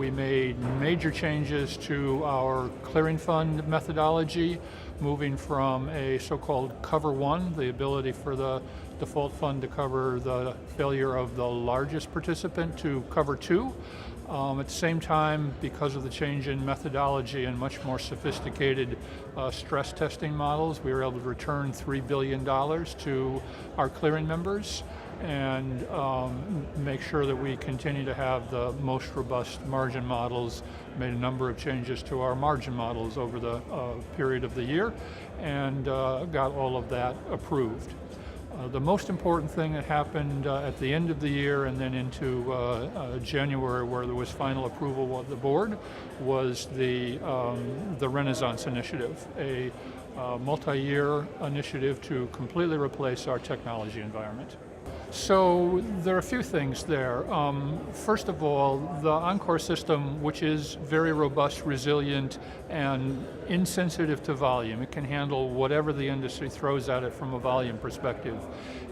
We made major changes to our clearing fund methodology, moving from a so-called cover one, the ability for the default fund to cover the failure of the largest participant, to cover two. At the same time, because of the change in methodology and much more sophisticated stress testing models, we were able to return $3 billion to our clearing members and make sure that we continue to have the most robust margin models. Made a number of changes to our margin models over the period of the year and got all of that approved. The most important thing that happened at the end of the year and then into January, where there was final approval of the board, was the Renaissance Initiative, a multi-year initiative to completely replace our technology environment. So there are a few things there. First of all, the ENCORE system, which is very robust, resilient, and insensitive to volume. It can handle whatever the industry throws at it from a volume perspective.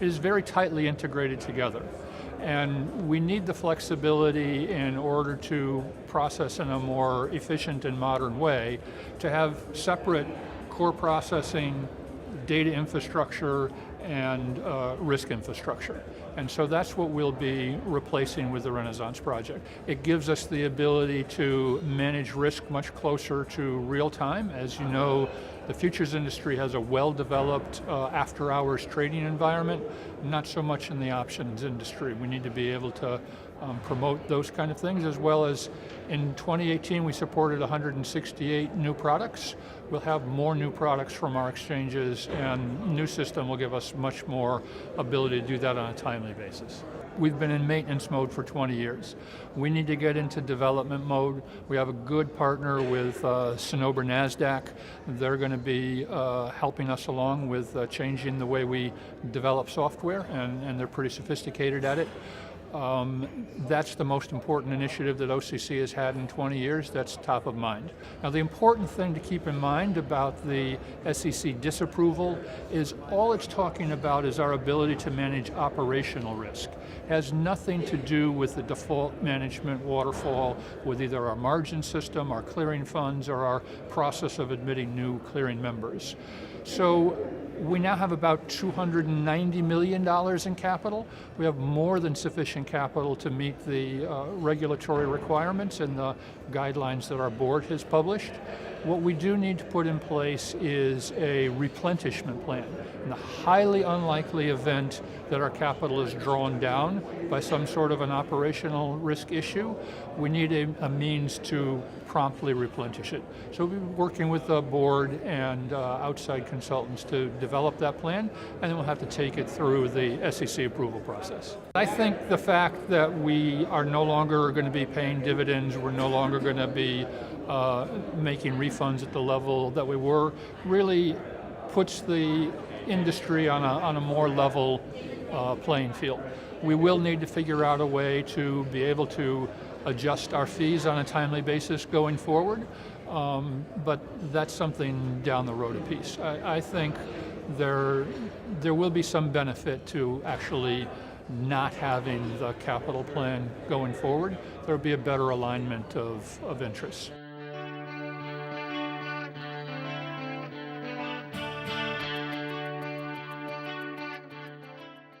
It is very tightly integrated together. And we need the flexibility in order to process in a more efficient and modern way, to have separate core processing, data infrastructure, and risk infrastructure. And so that's what we'll be replacing with the Renaissance project. It gives us the ability to manage risk much closer to real time. As you know, the futures industry has a well-developed after-hours trading environment, not so much in the options industry. We need to be able to promote those kind of things, as well as in 2018 we supported 168 new products. We'll have more new products from our exchanges, and new system will give us much more ability to do that on a timely basis. We've been in maintenance mode for 20 years. We need to get into development mode. We have a good partner with Cinnober NASDAQ. They're going to be helping us along with changing the way we develop software, and they're pretty sophisticated at it. That's the most important initiative that OCC has had in 20 years. That's top of mind. Now, the important thing to keep in mind about the SEC disapproval is all it's talking about is our ability to manage operational risk. It has nothing to do with the default management waterfall with either our margin system, our clearing funds, or our process of admitting new clearing members. So we now have about $290 million in capital. We have more than sufficient capital to meet the regulatory requirements and the guidelines that our board has published. What we do need to put in place is a replenishment plan. In the highly unlikely event that our capital is drawn down by some sort of an operational risk issue, we need a means to promptly replenish it. So we'll be working with the board and outside consultants to develop that plan, and then we'll have to take it through the SEC approval process. I think the fact that we are no longer going to be paying dividends, we're no longer going to be making refunds at the level that we were, really puts the industry on a more level playing field. We will need to figure out a way to be able to adjust our fees on a timely basis going forward, but that's something down the road a piece. I think there will be some benefit to actually not having the capital plan going forward. There will be a better alignment of interests.